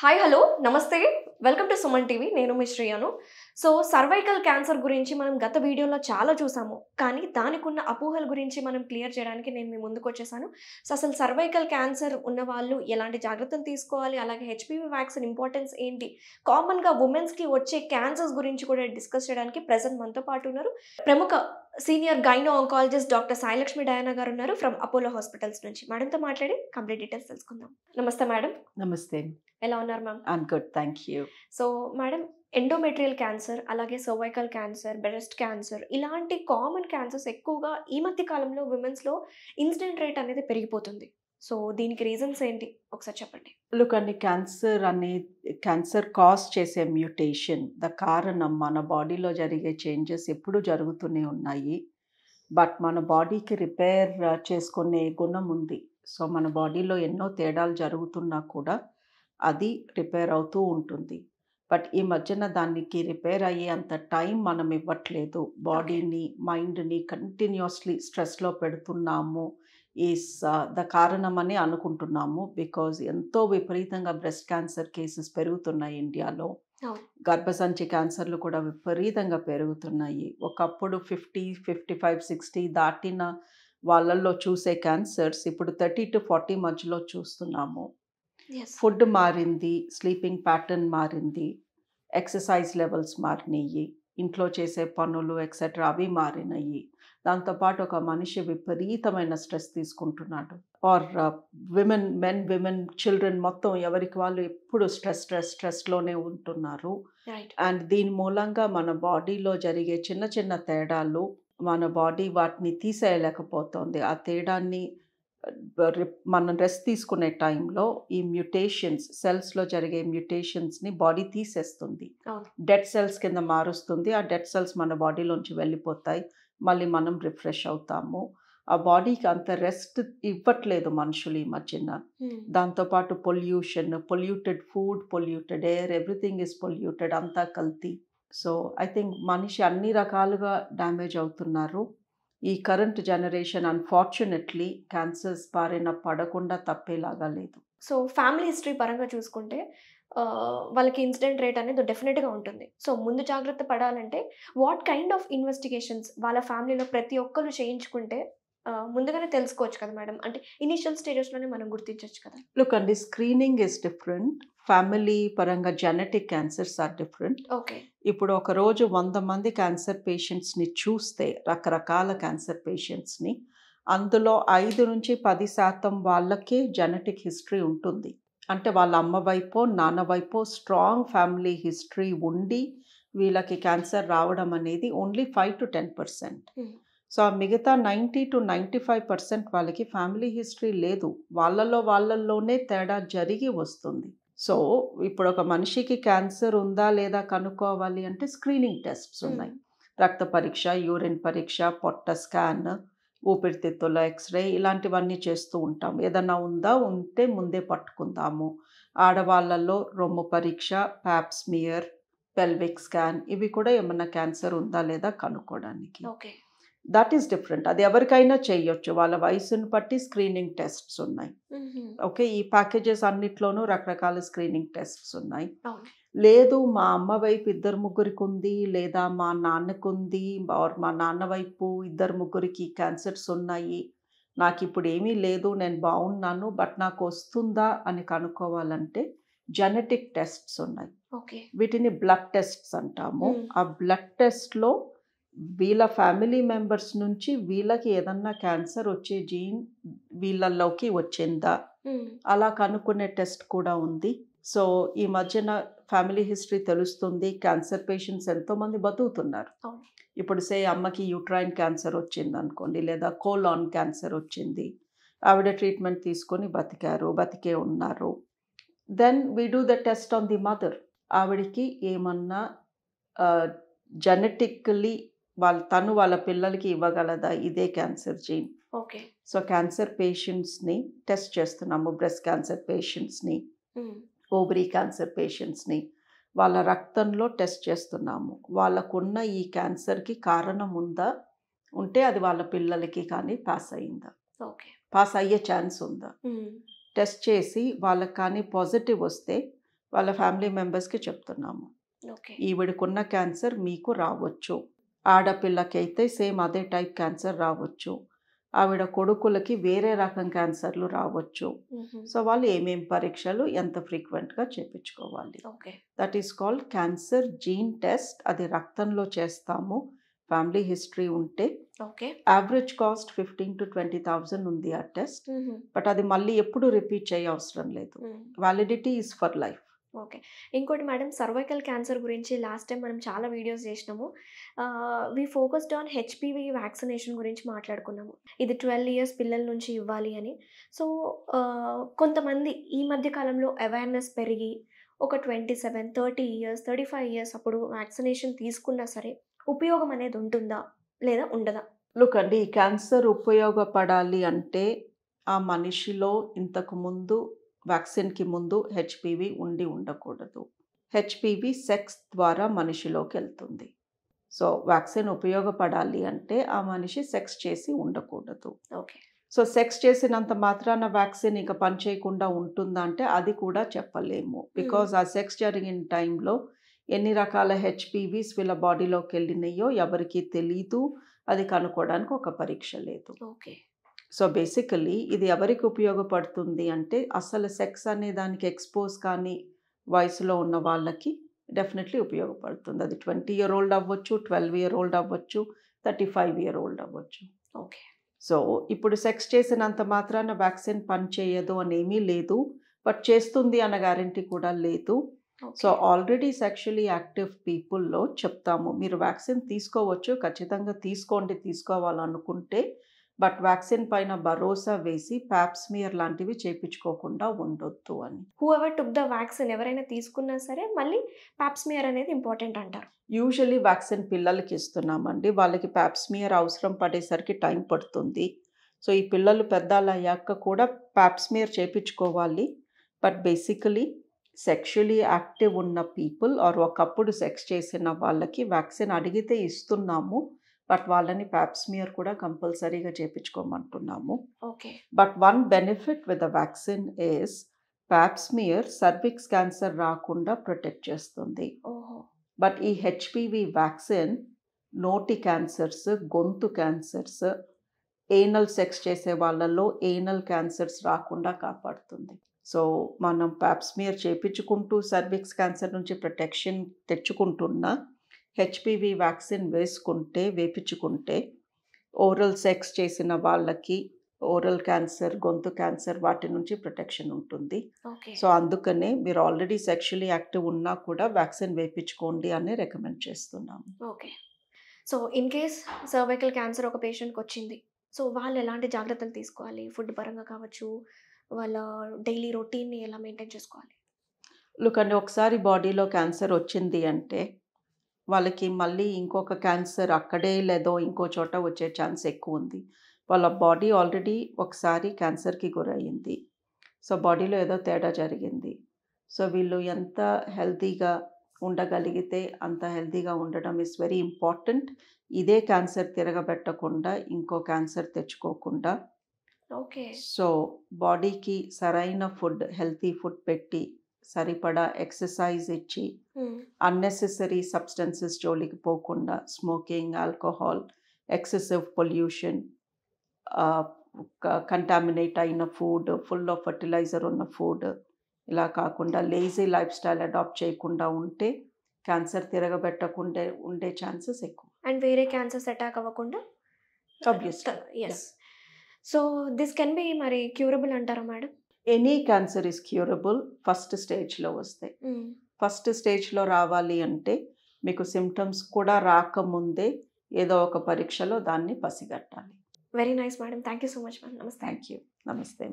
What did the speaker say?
Hi hello నమస్తే welcome to Suman TV నేను మీ శ్రేయాను. So cervical cancer గురించి మనం గత వీడియోలో చాలా చూసాము, కానీ దానికి ఉన్న అపోహల గురించి మనం క్లియర్ చేయడానికి నేను మీ ముందుకు వచ్చేసాను. సో అసలు సర్వైకల్ క్యాన్సర్ ఉన్న వాళ్ళు ఎలాంటి జాగ్రత్తలు తీసుకోవాలి, అలాగే హెచ్పివి వ్యాక్సిన్ ఇంపార్టెన్స్ ఏంటి, కామన్గా ఉమెన్స్కి వచ్చే క్యాన్సర్స్ గురించి కూడా డిస్కస్ చేయడానికి ప్రెసెంట్ మనతో పాటు ఉన్నారు ప్రముఖ senior gynae oncologist doctor Sai Lakshmi Diana గారు ఉన్నారు ఫ్రమ్ అపోలో హాస్పిటల్స్ నుంచి. మేడంతో మాట్లాడి కంప్లీట్ డీటెయిల్స్ తెలుసుకుందాం. నమస్తే మేడం. నమస్తే. ఎలా ఉన్నారు ma'am? I'm good, thank you. So madam, endometrial cancer, అలాగే సర్వైకల్ క్యాన్సర్, బ్రెస్ట్ క్యాన్సర్ ఇలాంటి కామన్ క్యాన్సర్స్ ఎక్కువగా ఈ మధ్య కాలంలో విమెన్స్లో ఇన్సిడెంట్ రేట్ అనేది పెరిగిపోతుంది. సో దీనికి రీజన్స్ ఏంటి ఒకసారి చెప్పండి. లుక్ అండి, క్యాన్సర్ కాజ్ చేసే మ్యూటేషన్ కారణం మన బాడీలో జరిగే చేంజెస్ ఎప్పుడు జరుగుతూనే ఉన్నాయి. బట్ మన బాడీకి రిపేర్ చేసుకునే గుణం ఉంది. సో మన బాడీలో ఎన్నో తేడాలు జరుగుతున్నా కూడా అది రిపేర్ అవుతూ ఉంటుంది. బట్ ఈ మధ్యన దానికి రిపేర్ అయ్యే అంత టైం మనం ఇవ్వట్లేదు. బాడీని, మైండ్ని కంటిన్యూస్లీ స్ట్రెస్లో పెడుతున్నాము ఈస్ కారణమని అనుకుంటున్నాము. బికాజ్ ఎంతో విపరీతంగా బ్రెస్ట్ క్యాన్సర్ కేసెస్ పెరుగుతున్నాయి ఇండియాలో. గర్భసంచి క్యాన్సర్లు కూడా విపరీతంగా పెరుగుతున్నాయి. ఒకప్పుడు 50, 55, 60 దాటిన వాళ్ళల్లో చూసే క్యాన్సర్స్ ఇప్పుడు 30 to 40 మధ్యలో చూస్తున్నాము. ఫుడ్ మారింది, స్లీపింగ్ ప్యాటర్న్ మారింది, ఎక్సర్సైజ్ లెవెల్స్ మారినాయి, ఇంట్లో చేసే పనులు ఎక్సెట్రా అవి మారినాయి. దాంతోపాటు ఒక మనిషి విపరీతమైన స్ట్రెస్ తీసుకుంటున్నాడు. ఆర్ విమెన్, చిల్డ్రన్ మొత్తం ఎవరికి వాళ్ళు ఎప్పుడు స్ట్రెస్లోనే ఉంటున్నారు. అండ్ దీని మూలంగా మన బాడీలో జరిగే చిన్న చిన్న తేడాలు మన బాడీ వాటిని తీసేయలేకపోతుంది. ఆ తేడాన్ని మనం రెస్ట్ తీసుకునే టైంలో ఈ మ్యూటేషన్స్, సెల్స్లో జరిగే మ్యూటేషన్స్ని బాడీ తీసేస్తుంది, డెడ్ సెల్స్ కింద మారుస్తుంది. ఆ డెడ్ సెల్స్ మన బాడీలోంచి వెళ్ళిపోతాయి, మళ్ళీ మనం రిఫ్రెష్ అవుతాము. ఆ బాడీకి అంత రెస్ట్ ఇవ్వట్లేదు మనుషులు ఈ మధ్యన. దాంతోపాటు polluted food, polluted air, everything is polluted, అంతా కల్తీ. సో ఐ థింక్ మనిషి అన్ని రకాలుగా డ్యామేజ్ అవుతున్నారు. ఈ కరెంట్ జనరేషన్ అన్ఫార్చునేట్లీ క్యాన్సర్స్ బారిన పడకుండా తప్పేలాగా లేదు. సో ఫ్యామిలీ హిస్టరీ పరంగా చూసుకుంటే వాళ్ళకి ఇన్సిడెంట్ రేట్ అనేది డెఫినెట్గా ఉంటుంది. సో ముందు జాగ్రత్త పడాలంటే వాట్ కైండ్ ఆఫ్ ఇన్వెస్టిగేషన్స్ వాళ్ళ ఫ్యామిలీలో ప్రతి ఒక్కరు చేయించుకుంటే ముందుగానే తెలుసుకోవచ్చు కదా మేడం? అంటే ఇనిషియల్ స్టేజెస్లోనే మనం గుర్తించవచ్చు కదా. లుక్ అండి, స్క్రీనింగ్ ఇస్ డిఫరెంట్. ఫ్యామిలీ పరంగా genetic cancers are different. Okay. ఇప్పుడు ఒక రోజు 100 మంది క్యాన్సర్ పేషెంట్స్ని చూస్తే, రకరకాల క్యాన్సర్ పేషెంట్స్ని, అందులో 5 నుంచి 10% వాళ్ళకే జెనెటిక్ హిస్టరీ ఉంటుంది. అంటే వాళ్ళ అమ్మ వైపో నాన్న వైపో స్ట్రాంగ్ ఫ్యామిలీ హిస్టరీ ఉండి వీళ్ళకి క్యాన్సర్ రావడం అనేది ఓన్లీ 5 to 10%. సో ఆ మిగతా 90 to 95% వాళ్ళకి ఫ్యామిలీ హిస్టరీ లేదు. వాళ్ళల్లోనే తేడా జరిగి వస్తుంది. సో ఇప్పుడు ఒక మనిషికి క్యాన్సర్ ఉందా లేదా కనుక్కోవాలి అంటే స్క్రీనింగ్ టెస్ట్స్ ఉన్నాయి. రక్త పరీక్ష, యూరిన్ పరీక్ష, పొట్ట స్కాన్, ఊపిరితిత్తుల ఎక్స్రే, ఇలాంటివన్నీ చేస్తూ ఉంటాం. ఏదన్నా ఉంటే ముందే పట్టుకుందాము. ఆడవాళ్ళల్లో రొమ్ము పరీక్ష, ప్యాప్ స్మియర్, పెల్విక్ స్కాన్, ఇవి కూడా ఏమన్నా క్యాన్సర్ ఉందా లేదా కనుక్కోవడానికి. ఓకే. That is different. అది ఎవరికైనా చేయొచ్చు, వాళ్ళ వయసును బట్టి స్క్రీనింగ్ టెస్ట్స్ ఉన్నాయి. ఓకే, ఈ ప్యాకేజెస్ అన్నిట్లోనూ రకరకాల స్క్రీనింగ్ టెస్ట్స్ ఉన్నాయి. లేదు మా అమ్మ వైపు 2-3 ఉంది, లేదా మా నాన్నకు ఉంది, మా నాన్న వైపు 2-3 క్యాన్సర్స్ ఉన్నాయి, నాకు ఇప్పుడు ఏమీ లేదు, నేను బాగున్నాను, బట్ నాకు వస్తుందా అని కనుక్కోవాలంటే జెనెటిక్ టెస్ట్స్ ఉన్నాయి. వీటిని బ్లడ్ టెస్ట్స్ అంటాము. ఆ బ్లడ్ టెస్ట్లో వీళ్ళ ఫ్యామిలీ మెంబర్స్ నుంచి వీళ్ళకి ఏదన్నా క్యాన్సర్ వచ్చే జీన్ వీళ్ళల్లోకి వచ్చిందా అలా కనుక్కునే టెస్ట్ కూడా ఉంది. సో ఈ మధ్యన ఫ్యామిలీ హిస్టరీ తెలుస్తుంది. క్యాన్సర్ పేషెంట్స్ ఎంతోమంది బతుకుతున్నారు. ఇప్పుడు అమ్మకి యూట్రైన్ క్యాన్సర్ వచ్చింది అనుకోండి, లేదా కోలాన్ క్యాన్సర్ వచ్చింది, ఆవిడ ట్రీట్మెంట్ తీసుకొని బతికే ఉన్నారు. Then we do the test on the mother. ఆవిడికి ఏమన్నా జెనెటికలీ వాళ్ళ పిల్లలకి ఇవ్వగలదా ఇదే cancer gene. Okay. So cancer పేషెంట్స్ని టెస్ట్ చేస్తున్నాము. బ్రెస్ట్ క్యాన్సర్ పేషెంట్స్ని, ఓవరీ క్యాన్సర్ పేషెంట్స్ని వాళ్ళ రక్తంలో టెస్ట్ చేస్తున్నాము. వాళ్ళకున్న ఈ క్యాన్సర్కి కారణం ఉంటే అది వాళ్ళ పిల్లలకి కానీ పాస్ అయ్యే ఛాన్స్ ఉందా టెస్ట్ చేసి వాళ్ళకి కానీ పాజిటివ్ వస్తే వాళ్ళ ఫ్యామిలీ మెంబర్స్కి చెప్తున్నాము, ఓకే. ఈవిడకున్న క్యాన్సర్ మీకు రావచ్చు. ఆడపిల్లకైతే సేమ్ అదే టైప్ క్యాన్సర్ రావచ్చు. ఆవిడ కొడుకులకి వేరే రకం క్యాన్సర్లు రావచ్చు. సో వాళ్ళు ఏమేం పరీక్షలు ఎంత ఫ్రీక్వెంట్గా చేయించుకోవాలి. Okay. That is called cancer gene test. అది రక్తంలో చేస్తాము. ఫ్యామిలీ హిస్టరీ ఉంటే ఓకే. యావరేజ్ కాస్ట్ 15,000 to 20,000 ఉంది ఆ టెస్ట్. బట్ అది మళ్ళీ ఎప్పుడు రిపీట్ చేయ అవసరం లేదు. Validity is for life. Okay. ఇంకోటి మేడం, సర్వైకల్ క్యాన్సర్ గురించి లాస్ట్ టైం మనం చాలా వీడియోస్ చేసినాము. వి ఫోకస్డ్ ఆన్ హెచ్పివి వ్యాక్సినేషన్ గురించి మాట్లాడుకున్నాము. ఇది 12 ఇయర్స్ పిల్లల నుంచి ఇవ్వాలి అని. సో కొంతమంది ఈ మధ్య కాలంలో అవేర్నెస్ పెరిగి ఒక 27, 30 ఇయర్స్, 35 ఇయర్స్ అప్పుడు వ్యాక్సినేషన్ తీసుకున్నా సరే ఉపయోగం అనేది ఉంటుందా లేదా ఉండదా? లుక్ అండి, ఈ క్యాన్సర్ ఉపయోగపడాలి అంటే ఆ మనిషిలో ఇంతకు ముందు వ్యాక్సిన్కి ముందు హెచ్పివి ఉండి ఉండకూడదు. హెచ్పివి సెక్స్ ద్వారా మనిషిలోకి వెళ్తుంది. సో వ్యాక్సిన్ ఉపయోగపడాలి అంటే ఆ మనిషి సెక్స్ చేసి ఉండకూడదు. ఓకే. సో సెక్స్ చేసినంత మాత్రాన వ్యాక్సిన్ ఇక పనిచేయకుండా ఉంటుందా అంటే అది కూడా చెప్పలేము. బికాజ్ ఆ సెక్స్ జరిగిన టైంలో ఎన్ని రకాల హెచ్పివిస్ వీళ్ళ బాడీలోకి వెళ్ళినాయో ఎవరికి తెలీదు. అది కనుక్కోవడానికి ఒక పరీక్ష లేదు. ఓకే. సో బేసికలీ ఇది ఎవరికి ఉపయోగపడుతుంది అంటే అసలు సెక్స్ అనే దానికి ఎక్స్పోజ్ కానీ వయసులో ఉన్న వాళ్ళకి డెఫినెట్లీ ఉపయోగపడుతుంది. అది 20-year-old అవ్వచ్చు, 12-year-old అవ్వచ్చు, 35-year-old అవ్వచ్చు. ఓకే. సో ఇప్పుడు సెక్స్ చేసినంత మాత్రాన వ్యాక్సిన్ పని చేయదు అనేమీ లేదు. బట్ చేస్తుంది అన్న గ్యారంటీ కూడా లేదు. సో ఆల్రెడీ సెక్షువల్లీ యాక్టివ్ పీపుల్లో చెప్తాము, మీరు వ్యాక్సిన్ తీసుకోవచ్చు, ఖచ్చితంగా తీసుకోండి తీసుకోవాలనుకుంటే. బట్ వ్యాక్సిన్ పైన భరోసా వేసి ప్యాప్స్మియర్ లాంటివి చేయించుకోకుండా ఉండొద్దు అని. హూఎవర్ టుక్ ద వ్యాక్సిన్ ఎవరైనా తీసుకున్నా సరే మళ్ళీ ప్యాప్స్మియర్ అనేది ఇంపార్టెంట్ అంటారు. యూజువల్లీ వ్యాక్సిన్ పిల్లలకి ఇస్తున్నామండి. వాళ్ళకి ప్యాప్స్మియర్ అవసరం పడేసరికి టైం పడుతుంది. సో ఈ పిల్లలు పెద్దలు అయ్యాక కూడా ప్యాప్స్మియర్ చేయించుకోవాలి. బట్ బేసికలీ సెక్షువల్లీ యాక్టివ్ ఉన్న పీపుల్ ఆర్ ఒకప్పుడు సెక్స్ చేసిన వాళ్ళకి వ్యాక్సిన్ అడిగితే ఇస్తున్నాము. బట్ వాళ్ళని ప్యాప్స్మియర్ కూడా కంపల్సరీగా చేయించుకోమంటున్నాము. Okay. But one benefit with the vaccine is pap smear cervix cancer రాకుండా ప్రొటెక్ట్ చేస్తుంది. బట్ ఈ హెచ్పివి వ్యాక్సిన్ నోటి క్యాన్సర్స్, గొంతు క్యాన్సర్స్, ఏనల్ సెక్స్ చేసే వాళ్ళలో ఏనల్ క్యాన్సర్స్ రాకుండా కాపాడుతుంది. సో మనం ప్యాప్స్మియర్ చేయించుకుంటూ సర్విక్స్ క్యాన్సర్ నుంచి ప్రొటెక్షన్ తెచ్చుకుంటున్నా హెచ్పివి వ్యాక్సిన్ వేపించుకుంటే ఓరల్ సెక్స్ చేసిన వాళ్ళకి ఓరల్ క్యాన్సర్, గొంతు క్యాన్సర్ వాటి నుంచి ప్రొటెక్షన్ ఉంటుంది. సో అందుకనే మీరు ఆల్రెడీ సెక్షువల్లీ యాక్టివ్ ఉన్నా కూడా వ్యాక్సిన్ వేయించుకోండి అని రికమెండ్ చేస్తున్నాము. Okay. So in case cervical cancer ఒక పేషెంట్కి వచ్చింది, సో వాళ్ళు ఎలాంటి జాగ్రత్తలు తీసుకోవాలి? ఫుడ్ పరంగా కావచ్చు, వాళ్ళ డైలీ రొటీన్ని ఎలా మెయింటైన్ చేసుకోవాలి? లుక్ అండి, ఒకసారి బాడీలో క్యాన్సర్ వచ్చింది అంటే వాళ్ళకి మళ్ళీ ఇంకొక క్యాన్సర్ అక్కడే లేదో ఇంకో చోట వచ్చే ఛాన్స్ ఎక్కువ ఉంది. వాళ్ళ బాడీ ఆల్రెడీ ఒకసారి క్యాన్సర్కి గురయ్యింది. సో బాడీలో ఏదో తేడా జరిగింది. సో వీళ్ళు ఎంత హెల్తీగా ఉండగలిగితే అంత హెల్తీగా ఉండడం ఇస్ వెరీ ఇంపార్టెంట్. ఇదే క్యాన్సర్ తిరగబెట్టకుండా ఇంకో క్యాన్సర్ తెచ్చుకోకుండా. ఓకే. సో బాడీకి సరైన ఫుడ్, హెల్తీ ఫుడ్ పెట్టి సరిపడా ఎక్సర్సైజ్ ఇచ్చి అన్నెసెసరీ సబ్స్టెన్సెస్ జోలికి పోకుండా smoking, alcohol, excessive pollution, contaminate అయిన ఫుడ్, ఫుల్ ఆఫ్ ఫర్టిలైజర్ ఉన్న ఫుడ్, ఇలా కాకుండా లేజీ లైఫ్ స్టైల్ అడాప్ట్ చేయకుండా ఉంటే క్యాన్సర్ తిరగబెట్టకుండా ఉండే ఛాన్సెస్ ఎక్కువ. అండ్ వేరే క్యాన్సర్స్ అటాక్ అవ్వకుండా. Yes. So this can be మరి క్యూరబుల్ అంటారా madam? Any cancer is curable first స్టేజ్లో వస్తే. ఫస్ట్ స్టేజ్లో రావాలి అంటే మీకు సిమ్టమ్స్ కూడా రాకముందే ఏదో ఒక పరీక్షలో దాన్ని పసిగట్టాలి. Very nice madam. Thank you so much madam. నమస్తే. Thank you. నమస్తే.